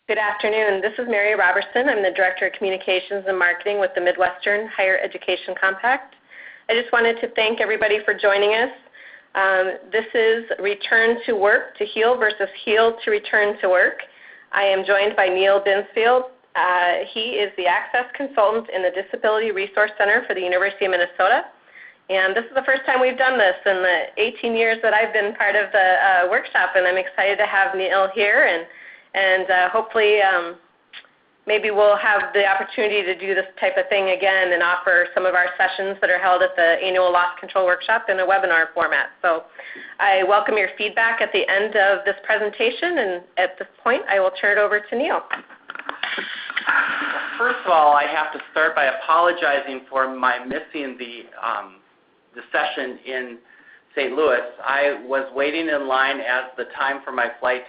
Good afternoon. This is Mary Robertson. I'm the Director of Communications and Marketing with the Midwestern Higher Education Compact. I just wanted to thank everybody for joining us. This is Return to Work to Heal versus Heal to Return to Work. I am joined by Neil Binsfield. He is the Access Consultant in the Disability Resource Center for the University of Minnesota. And this is the first time we've done this in the 18 years that I've been part of the workshop, and I'm excited to have Neil here, and hopefully maybe we'll have the opportunity to do this type of thing again and offer some of our sessions that are held at the annual Loss Control Workshop in a webinar format. So I welcome your feedback at the end of this presentation, and at this point I will turn it over to Neil. First of all, I have to start by apologizing for my missing the session in St. Louis. I was waiting in line as the time for my flight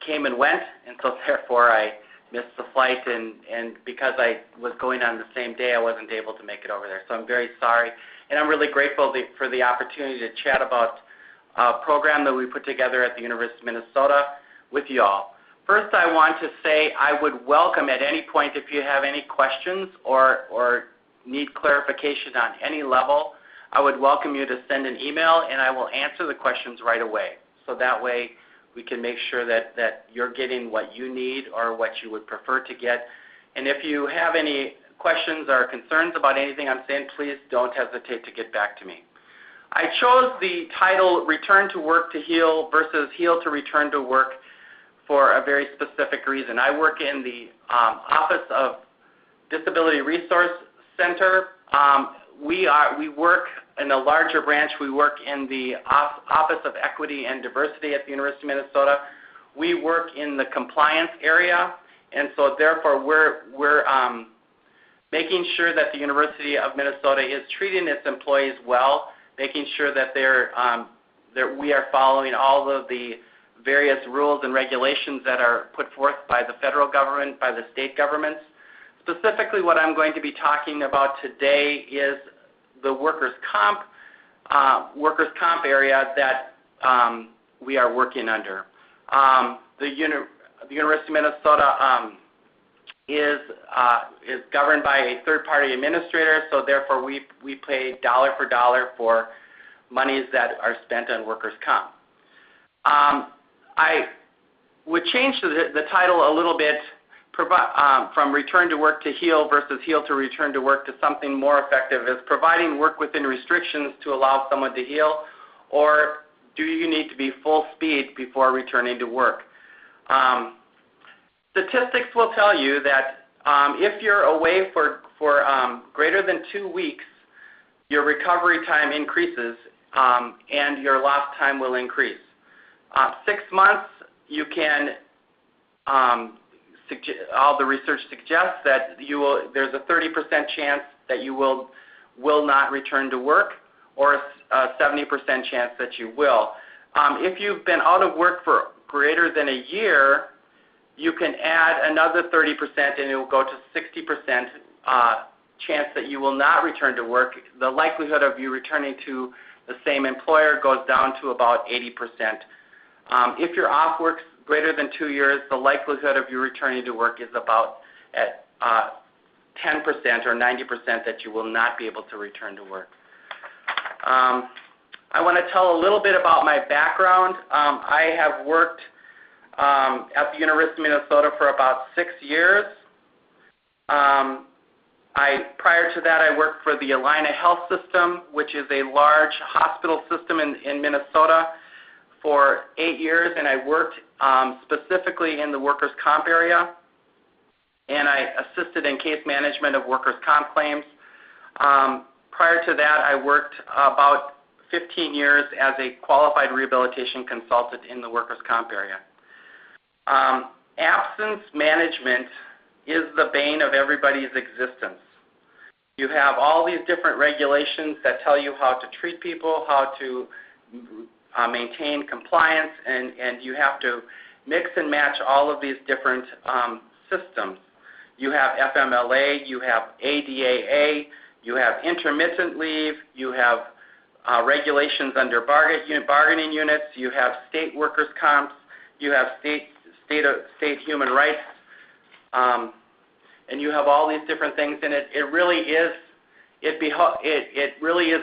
came and went, and so therefore I missed the flight, and because I was going on the same day, I wasn't able to make it over there. So I'm very sorry, and I'm really grateful for the opportunity to chat about a program that we put together at the University of Minnesota with you all. First, I want to say I would welcome at any point if you have any questions or need clarification on any level, I would welcome you to send an email, and I will answer the questions right away. So that way we can make sure that you're getting what you need or what you would prefer to get. And if you have any questions or concerns about anything I'm saying, please don't hesitate to get back to me. I chose the title Return to Work to Heal versus Heal to Return to Work for a very specific reason. I work in the Office of Disability Resource Center. We work in a larger branch. We work in the Office of Equity and Diversity at the University of Minnesota. We work in the compliance area, and so therefore we're making sure that the University of Minnesota is treating its employees well, making sure that that we are following all of the various rules and regulations that are put forth by the federal government, by the state governments. Specifically, what I'm going to be talking about today is the workers' comp area that we are working under. The University of Minnesota is governed by a third-party administrator, so therefore we pay dollar for dollar for monies that are spent on workers' comp. I would change the title a little bit from Return to Work to Heal versus Heal to Return to Work to something more effective as providing work within restrictions to allow someone to heal, or do you need to be full speed before returning to work? Statistics will tell you that if you're away for greater than 2 weeks, your recovery time increases and your lost time will increase. 6 months, you can all the research suggests that there's a 30% chance that you will not return to work, or a 70% chance that you will. If you've been out of work for greater than a year, you can add another 30% and it will go to 60% chance that you will not return to work. The likelihood of you returning to the same employer goes down to about 80%. If you're off work greater than 2 years, the likelihood of you returning to work is about at 10% or 90% that you will not be able to return to work. I want to tell a little bit about my background. I have worked at the University of Minnesota for about 6 years. Prior to that, I worked for the Allina Health System, which is a large hospital system in Minnesota, for 8 years, and I worked specifically in the workers' comp area, and I assisted in case management of workers' comp claims. Prior to that, I worked about 15 years as a qualified rehabilitation consultant in the workers' comp area. Absence management is the bane of everybody's existence. You have all these different regulations that tell you how to treat people, how to maintain compliance, and you have to mix and match all of these different systems. You have FMLA, you have ADAA, you have intermittent leave, you have regulations under bargaining units, you have state workers' comps, you have state state human rights, and you have all these different things in it. It really is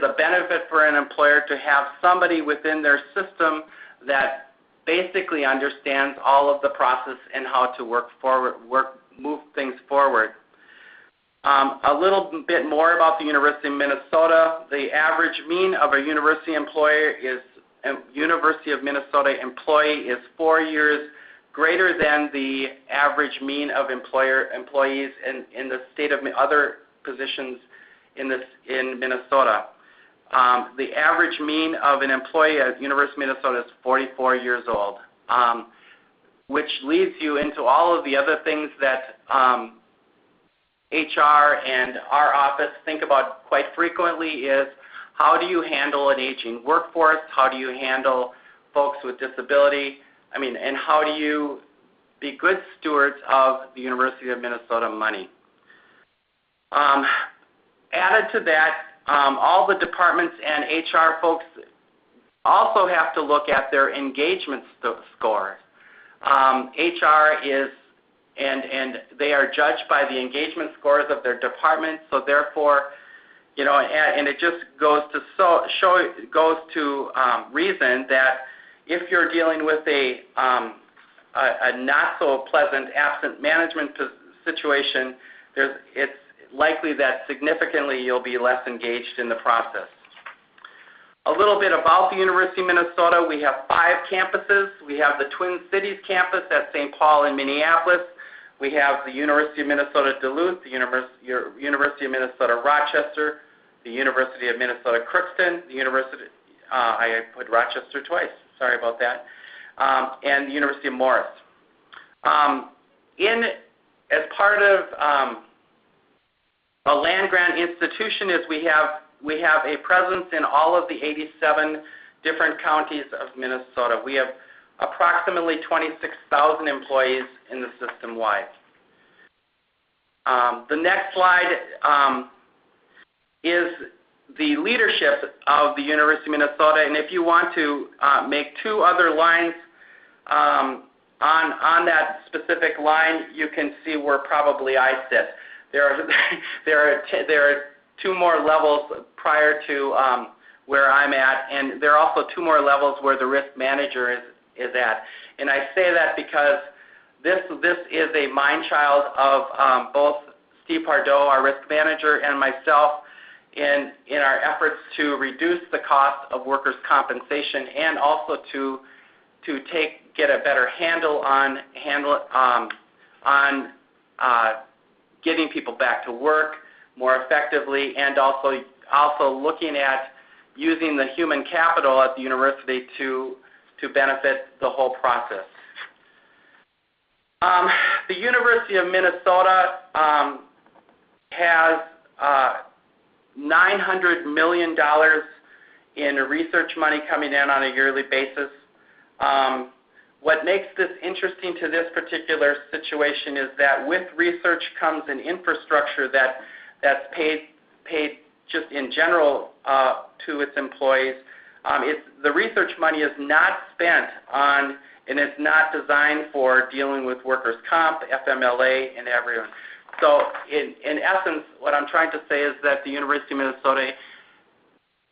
a benefit for an employer to have somebody within their system that basically understands all of the process and how to move things forward. A little bit more about the University of Minnesota. The average mean of a University of Minnesota employee is 4 years greater than the average mean of employees in the state of other positions in Minnesota. The average mean of an employee at University of Minnesota is 44 years old, which leads you into all of the other things that HR and our office think about quite frequently is how do you handle an aging workforce? How do you handle folks with disability? And how do you be good stewards of the University of Minnesota money? Added to that, all the departments and HR folks also have to look at their engagement scores. HR is, and they are judged by the engagement scores of their department. So therefore, and it just goes to reason that if you're dealing with a not so pleasant absent management situation, it's likely that significantly you'll be less engaged in the process. A little bit about the University of Minnesota. We have 5 campuses. We have the Twin Cities campus at St. Paul in Minneapolis. We have the University of Minnesota Duluth, the University of Minnesota Rochester, the University of Minnesota Crookston, I put Rochester twice, sorry about that, and the University of Morris. As part of a land-grant institution is we have a presence in all of the 87 different counties of Minnesota. We have approximately 26,000 employees in the system-wide. The next slide is the leadership of the University of Minnesota, and if you want to make 2 other lines on that specific line, you can see where probably I sit. There are 2 more levels prior to where I'm at, and there are also 2 more levels where the risk manager is at. And I say that because this is a mindchild of both Steve Pardo, our risk manager, and myself in our efforts to reduce the cost of workers' compensation and also to get a better handle on getting people back to work more effectively, and also looking at using the human capital at the university to benefit the whole process. The University of Minnesota has $900 million in research money coming in on a yearly basis. What makes this interesting to this particular situation is that with research comes an infrastructure that's paid just in general to its employees. The research money is not spent on, and it's not designed for dealing with workers' comp, FMLA, and everyone. So in essence, what I'm trying to say is that the University of Minnesota,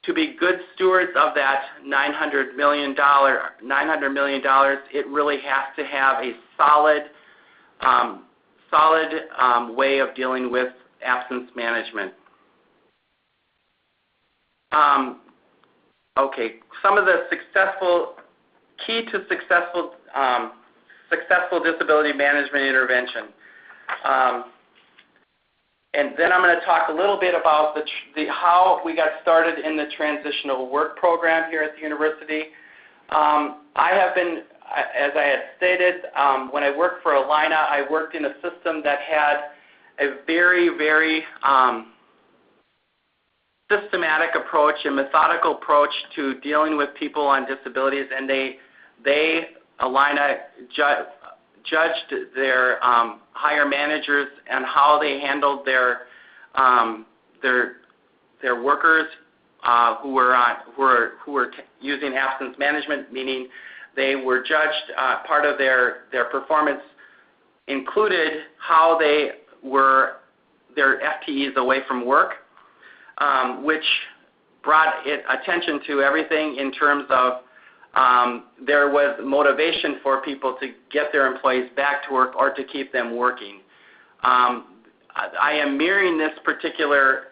to be good stewards of that $900 million, it really has to have a solid way of dealing with absence management. Okay, some of the key to successful disability management intervention. And then I'm going to talk a little bit about how we got started in the transitional work program here at the university. I have been, as I had stated, when I worked for Alina, I worked in a system that had a very, very systematic approach and methodical approach to dealing with people on disabilities, and Alina judged their higher managers and how they handled their workers who were using absence management, meaning they were judged. Part of their performance included how they were their FTEs away from work, which brought attention to everything in terms of there was motivation for people to get their employees back to work or to keep them working. I am mirroring this particular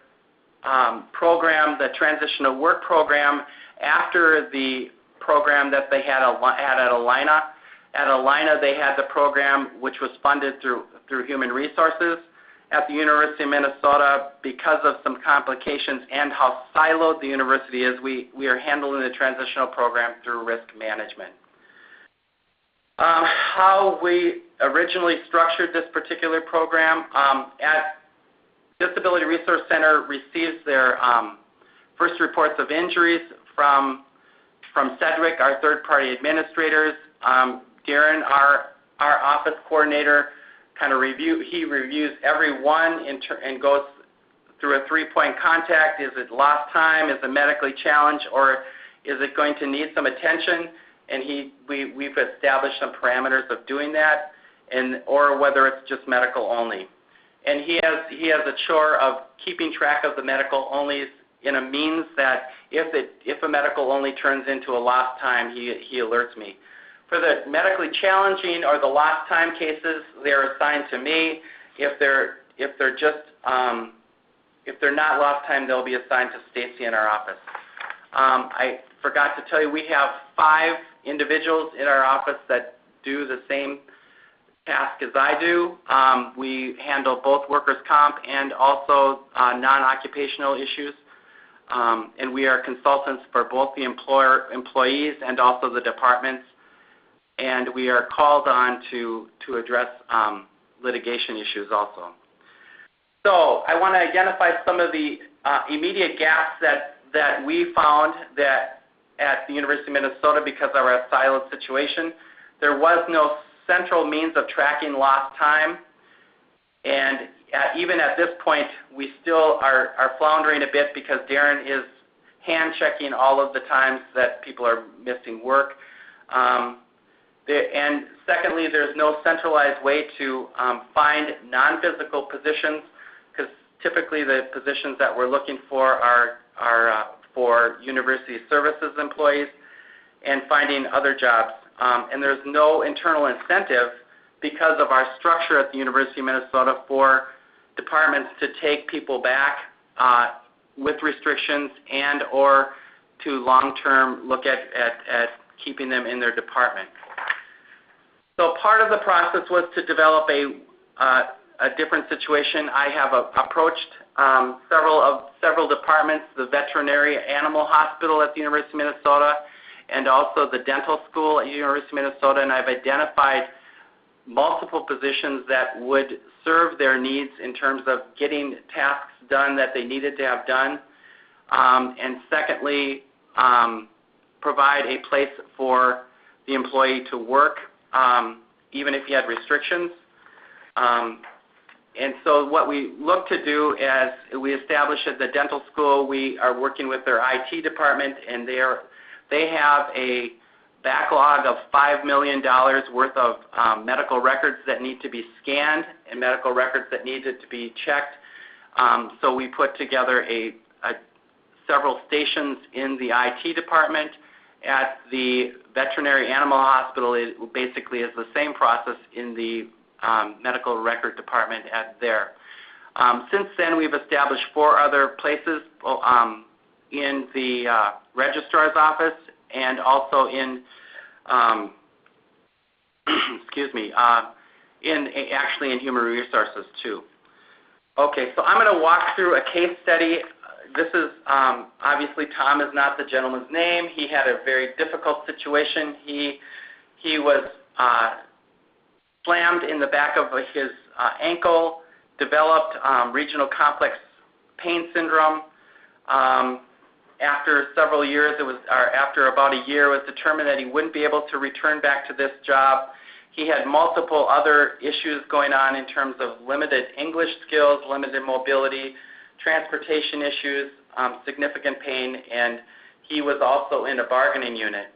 program, the Transitional Work Program, after the program that they had at Alina. At Alina, they had the program which was funded through Human Resources. At the University of Minnesota, because of some complications and how siloed the university is, we are handling the transitional program through risk management. How we originally structured this particular program, at Disability Resource Center receives their first reports of injuries from Sedgwick, our third-party administrators. Darren, our office coordinator, he reviews every one and goes through a three-point contact. Is it lost time? Is it medically challenged? Or is it going to need some attention? And we've established some parameters of doing that, or whether it's just medical only. And he has a chore of keeping track of the medical onlys in a means that if a medical only turns into a lost time, he alerts me. For the medically challenging or the lost time cases, they're assigned to me. If they're not lost time, they'll be assigned to Stacy in our office. I forgot to tell you, we have 5 individuals in our office that do the same task as I do. We handle both workers' comp and also non-occupational issues. And we are consultants for both the employees and also the departments. And we are called on to address litigation issues also. So I want to identify some of the immediate gaps that we found that at the University of Minnesota because of our siloed situation. There was no central means of tracking lost time. And even at this point, we still are floundering a bit because Darren is hand-checking all of the times that people are missing work. And secondly, there's no centralized way to find non-physical positions because typically the positions that we're looking for are for university services employees and finding other jobs. And there's no internal incentive because of our structure at the University of Minnesota for departments to take people back with restrictions and or to long-term look at keeping them in their department. So part of the process was to develop a different situation. I have approached several departments, the veterinary animal hospital at the University of Minnesota and also the dental school at the University of Minnesota, and I've identified multiple positions that would serve their needs in terms of getting tasks done that they needed to have done, and secondly, provide a place for the employee to work even if he had restrictions. And so what we look to do as we establish at the dental school, we are working with their IT department, and they have a backlog of $5 million worth of medical records that need to be scanned and medical records that needed to be checked. So we put together several stations in the IT department. At the veterinary animal hospital, it basically is the same process in the medical record department there. Since then, we've established 4 other places in the registrar's office and also in, actually in human resources too. Okay, so I'm going to walk through a case study. This is, obviously Tom is not the gentleman's name. He had a very difficult situation. He was slammed in the back of his ankle, developed regional complex pain syndrome. After several years, after about a year, it was determined that he wouldn't be able to return back to this job. He had multiple other issues going on in terms of limited English skills, limited mobility, transportation issues, significant pain, and he was also in a bargaining unit.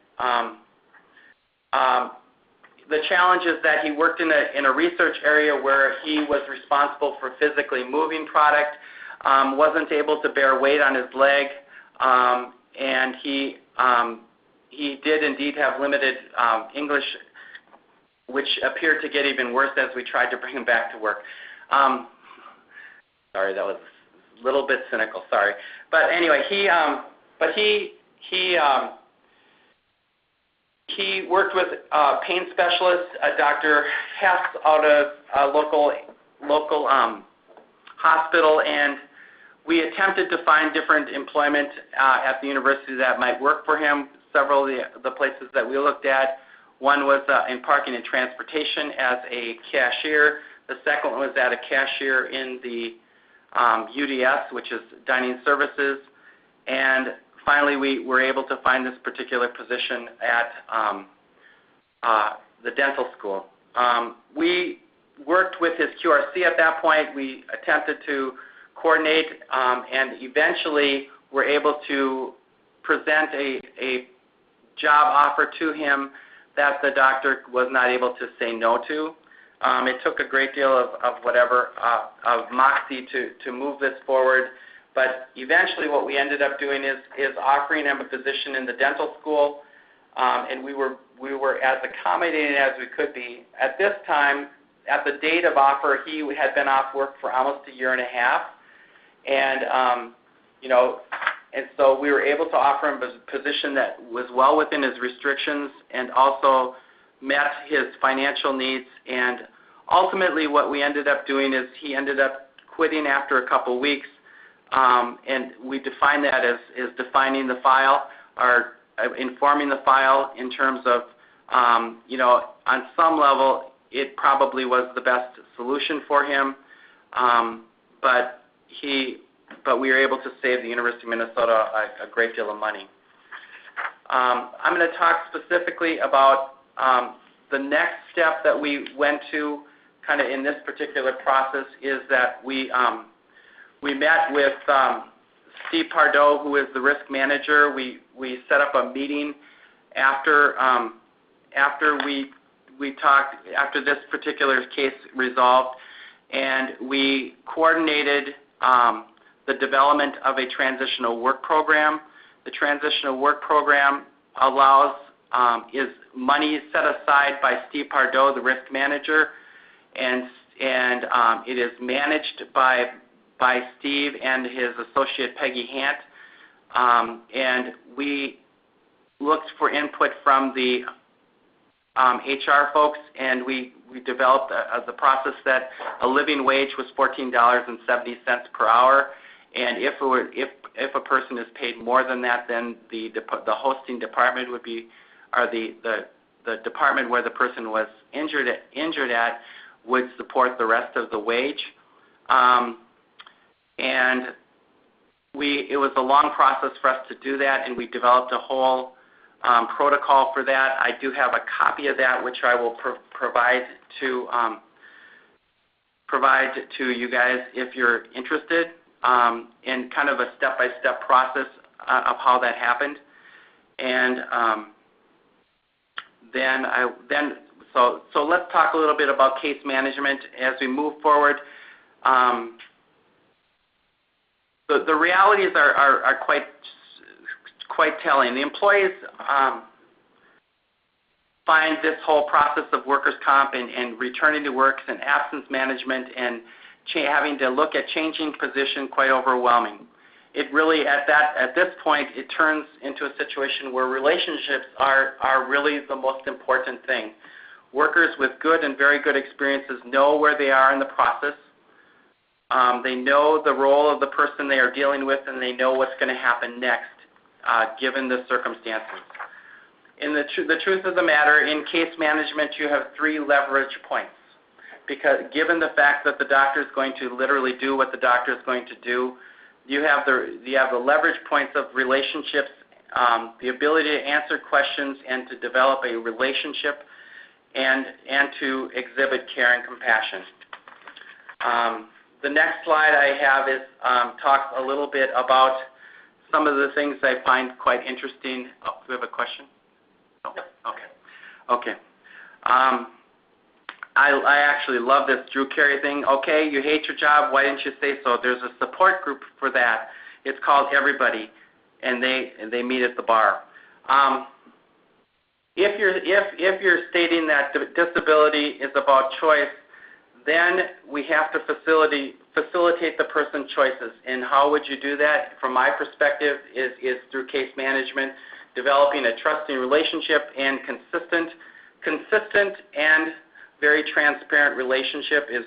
The challenge is that he worked in a research area where he was responsible for physically moving product, wasn't able to bear weight on his leg, and he did indeed have limited English, which appeared to get even worse as we tried to bring him back to work. Sorry, that was a little bit cynical. Sorry, but anyway, he worked with pain specialist, Dr. Hess, out of a local hospital, and we attempted to find different employment at the university that might work for him. Several of the places that we looked at, one was in parking and transportation as a cashier. The second one was at a cashier in the UDS, which is dining services. And finally, we were able to find this particular position at the dental school. We worked with his QRC at that point. We attempted to coordinate and eventually were able to present a job offer to him that the doctor was not able to say no to. It took a great deal of moxie to move this forward, but eventually what we ended up doing is offering him a position in the dental school, and we were as accommodating as we could be. At this time, at the date of offer, he had been off work for almost a year and a half, and and so we were able to offer him a position that was well within his restrictions and also met his financial needs. And ultimately what we ended up doing is he ended up quitting after a couple weeks, and we define that as defining the file or informing the file in terms of, on some level it probably was the best solution for him, but we were able to save the University of Minnesota a great deal of money. I'm going to talk specifically about the next step that we went to kind of in this particular process is that we met with Steve Pardo, who is the risk manager. We set up a meeting after we talked, after this particular case resolved, and we coordinated the development of a transitional work program. The transitional work program allows is money set aside by Steve Pardo, the risk manager, and it is managed by Steve and his associate Peggy Hant, and we looked for input from the HR folks, and we developed the process that a living wage was $14.70 per hour, and if a person is paid more than that, then the hosting department would be, or the department where the person was injured at would support the rest of the wage. And it was a long process for us to do that, and we developed a whole protocol for that. I do have a copy of that, which I will provide to you guys if you're interested, in kind of a step-by-step process of how that happened. And so let's talk a little bit about case management as we move forward. The realities are quite telling. The employees find this whole process of workers' comp and returning to work and absence management and having to look at changing position quite overwhelming. It really, at this point, it turns into a situation where relationships are really the most important thing. Workers with good and very good experiences know where they are in the process. They know the role of the person they are dealing with, and they know what's going to happen next, given the circumstances. In the truth of the matter, in case management, you have 3 leverage points. Because given the fact that the doctor is going to literally do what the doctor is going to do, you have the leverage points of relationships, the ability to answer questions and to develop a relationship, and to exhibit care and compassion. The next slide I have is talks a little bit about some of the things I find quite interesting. Oh, do we have a question? Oh, okay. Okay. I actually love this Drew Carey thing. Okay, you hate your job. Why didn't you say so? There's a support group for that. It's called Everybody, and they meet at the bar. If you're stating that disability is about choice, then we have to facilitate the person's choices. And how would you do that? From my perspective, is through case management, developing a trusting relationship and consistent and very transparent relationship is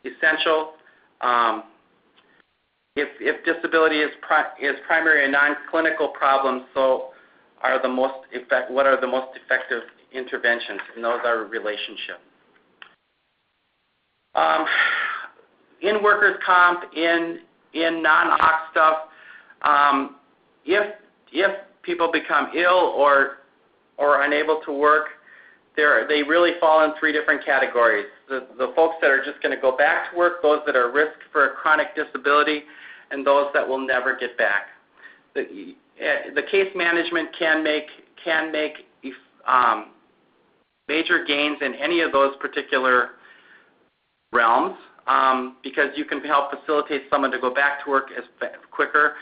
essential. If disability is primary and non-clinical problems, so what are the most effective interventions? And those are relationship. In workers' comp, in non-OC stuff, if people become ill or unable to work, they really fall in three different categories. The folks that are just going to go back to work, those that are at risk for a chronic disability, and those that will never get back. The case management can make major gains in any of those particular realms because you can help facilitate someone to go back to work quicker.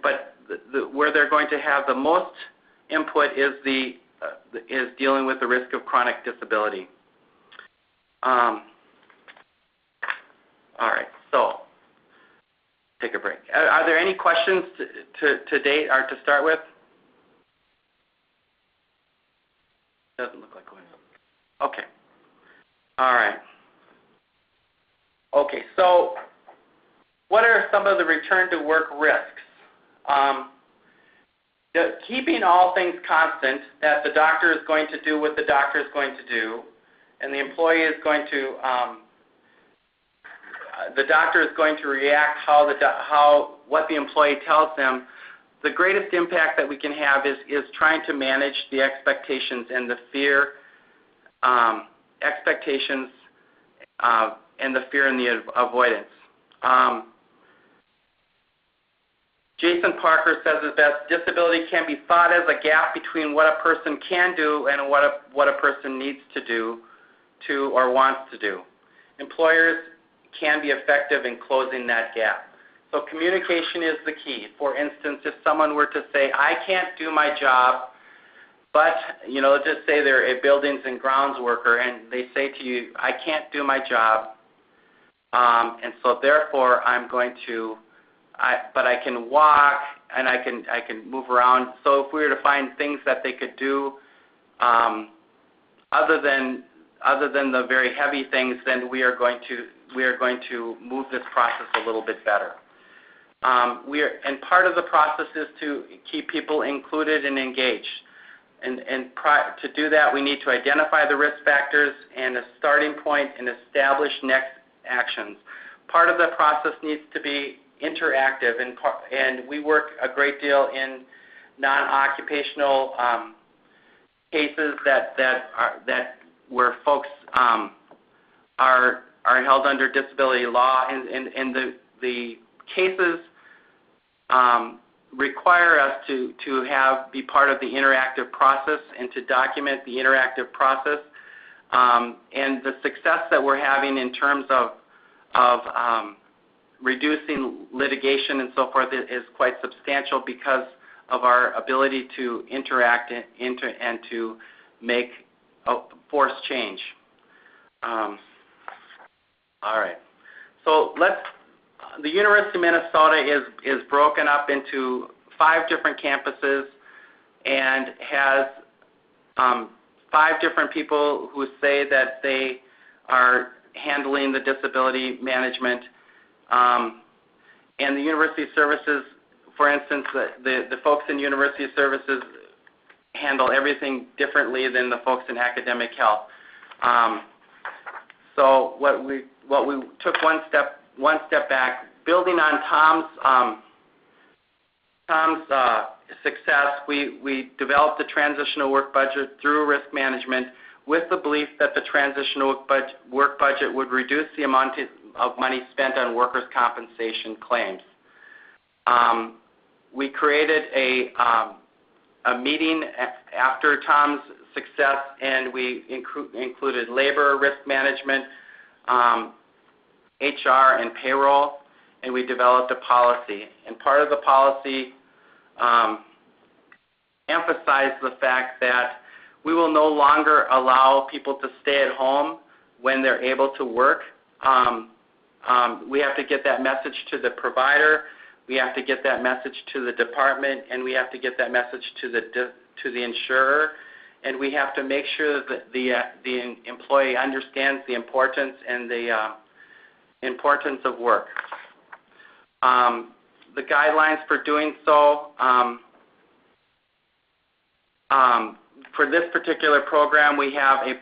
But where they're going to have the most input is dealing with the risk of chronic disability. All right, so take a break. Are there any questions to date or to start with? Doesn't look like one. Okay. All right. Okay, so what are some of the return to work risks? Keeping all things constant, that the doctor is going to do what the doctor is going to do, and the employee is going to, the doctor is going to react what the employee tells them. The greatest impact that we can have is trying to manage the expectations and the fear, and the avoidance. Jason Parker says it best, disability can be thought as a gap between what a person can do and what a person needs to do or wants to do. Employers can be effective in closing that gap. So communication is the key. For instance, if someone were to say, I can't do my job, but, let's just say they're a buildings and grounds worker, and they say to you, I can't do my job, and so therefore I'm going to, but I can walk and I can move around. So if we were to find things that they could do other than the very heavy things, then we are going to move this process a little bit better. And part of the process is to keep people included and engaged. And to do that, we need to identify the risk factors and a starting point and establish next actions. Part of the process needs to be interactive, and we work a great deal in non-occupational cases where folks are held under disability law, and the cases require us to be part of the interactive process and to document the interactive process. And the success that we're having in terms of reducing litigation and so forth is quite substantial because of our ability to interact and to make force change. All right. So the University of Minnesota is broken up into 5 different campuses and has 5 different people who say that they are handling the disability management. And the University Services, for instance, the folks in University Services handle everything differently than the folks in academic health. So what we took one step back, building on Tom's success, we developed the transitional work budget through risk management with the belief that the transitional work budget would reduce the amount of money spent on workers' compensation claims. We created a meeting after Tom's success, and we included labor, risk management, HR, and payroll, and we developed a policy. And part of the policy emphasized the fact that we will no longer allow people to stay at home when they're able to work. We have to get that message to the provider, we have to get that message to the department, and we have to get that message to the insurer, and we have to make sure that the employee understands the importance and the importance of work. The guidelines for doing so, for this particular program, we have a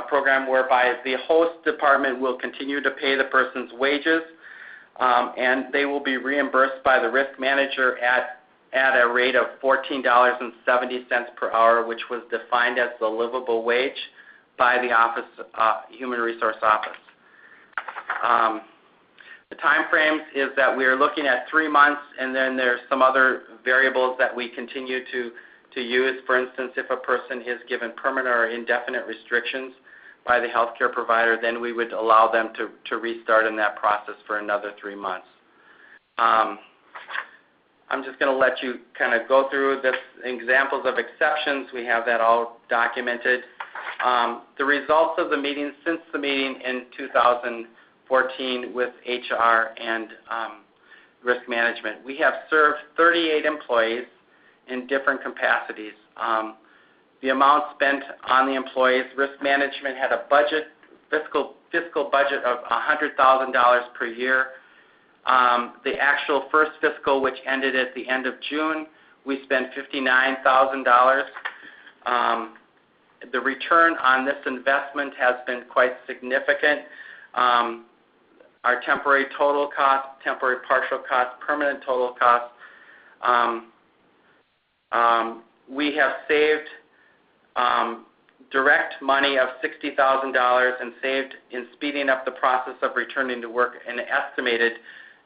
program whereby the host department will continue to pay the person's wages, and they will be reimbursed by the risk manager at a rate of $14.70 per hour, which was defined as the livable wage by the Human Resource Office. The time frames is that we are looking at 3 months, and then there's some other variables that we continue to use. For instance, if a person is given permanent or indefinite restrictions by the healthcare provider, then we would allow them to restart in that process for another 3 months. I'm just going to let you kind of go through this examples of exceptions. We have that all documented. The results of the meeting since the meeting in 2014 with HR and risk management. We have served 38 employees in different capacities. The amount spent on the employees, risk management had a fiscal budget of $100,000 per year. The actual first fiscal, which ended at the end of June, we spent $59,000. The return on this investment has been quite significant. Our temporary total cost, temporary partial cost, permanent total cost, we have saved direct money of $60,000 and saved in speeding up the process of returning to work, and as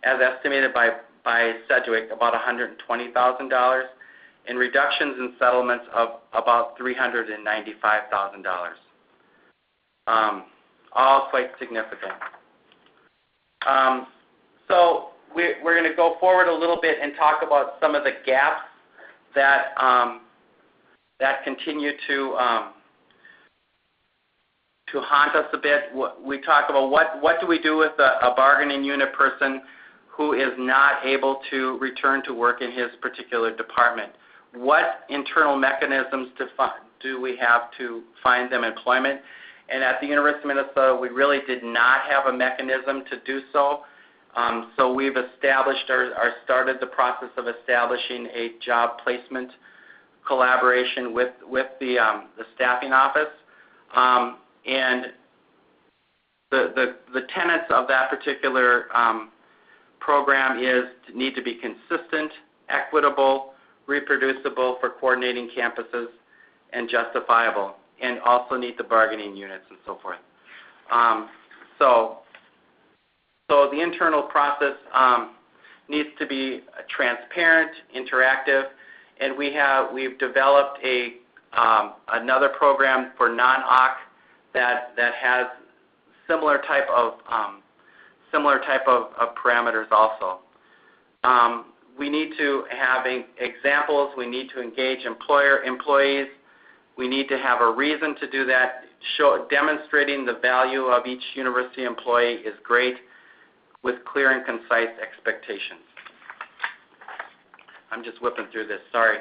estimated by Sedgwick, about $120,000, and reductions in settlements of about $395,000. All quite significant. So we're going to go forward a little bit and talk about some of the gaps that continue to haunt us a bit. We talk about what do we do with a bargaining unit person who is not able to return to work in his particular department. What internal mechanisms do we have to find them employment? And at the University of Minnesota, we really did not have a mechanism to do so. So we've established or started the process of establishing a job placement collaboration with the staffing office. And the tenets of that particular program need to be consistent, equitable, reproducible for coordinating campuses, and justifiable, and also need the bargaining units and so forth. So the internal process needs to be transparent, interactive, and we've developed another program for non-OC that has similar type of parameters also. We need to have examples. We need to engage employees. We need to have a reason to do that. Demonstrating the value of each university employee is great, with clear and concise expectations. I'm just whipping through this, sorry.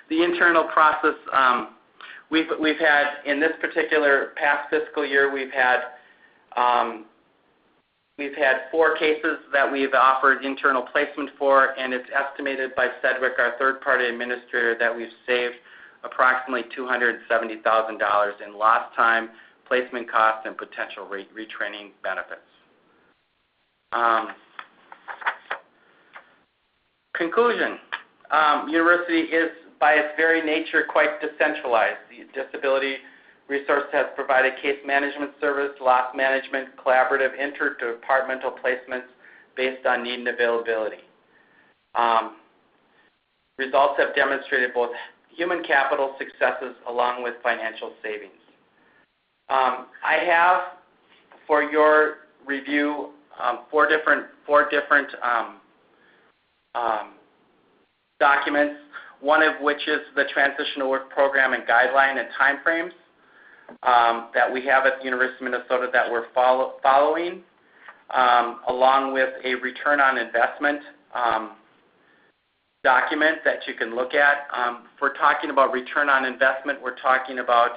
The internal process, we've had, in this particular past fiscal year, we've had 4 cases that we've offered internal placement for, and it's estimated by Sedgwick, our third-party administrator, that we've saved approximately $270,000 in lost time, placement costs, and potential retraining benefits. Conclusion. University is, by its very nature, quite decentralized. The Disability Resource has provided case management service, loss management, collaborative interdepartmental placements based on need and availability. Results have demonstrated both human capital successes along with financial savings. I have, for your review, four different documents, one of which is the Transitional Work Program and Guideline and Timeframes that we have at the University of Minnesota that we're following, along with a return on investment document that you can look at. If we're talking about return on investment, we're talking about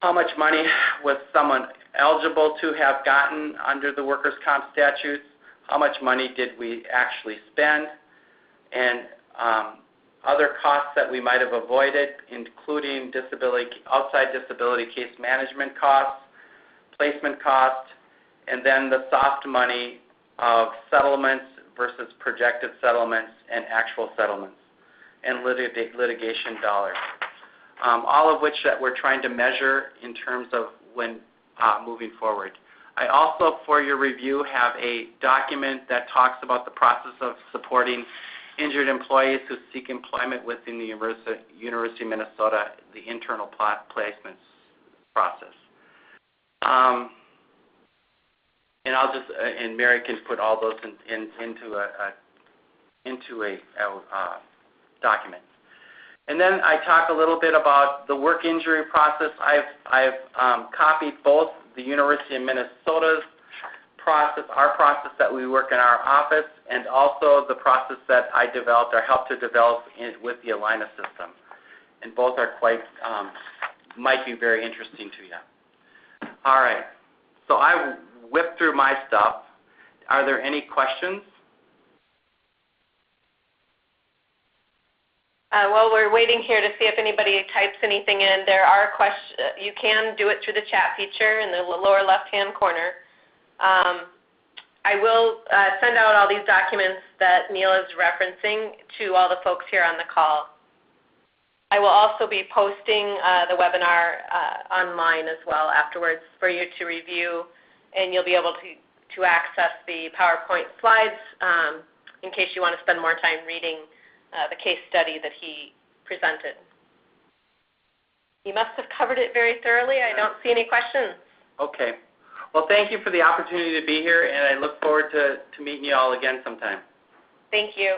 how much money was someone eligible to have gotten under the workers' comp statutes, how much money did we actually spend, and other costs that we might have avoided, including outside disability case management costs, placement costs, and then the soft money of settlements versus projected settlements and actual settlements, and litigation dollars. All of which that we're trying to measure in terms of when moving forward. I also, for your review, have a document that talks about the process of supporting injured employees who seek employment within the University of Minnesota, the internal placements process. And I'll just, and Mary can put all those into a document. And then I talk a little bit about the work injury process. I've copied both the University of Minnesota's process, our process that we work in our office, and also the process that I developed or helped to develop with the Alina system. And both are quite, might be very interesting to you. All right, so I whipped through my stuff. Are there any questions? While we're waiting here to see if anybody types anything in, there are questions. You can do it through the chat feature in the lower left-hand corner. I will send out all these documents that Neil is referencing to all the folks here on the call. I will also be posting the webinar online as well afterwards for you to review, and you'll be able to access the PowerPoint slides in case you want to spend more time reading the case study that he presented. You must have covered it very thoroughly. I don't see any questions. Okay. Well, thank you for the opportunity to be here, and I look forward to meeting you all again sometime. Thank you.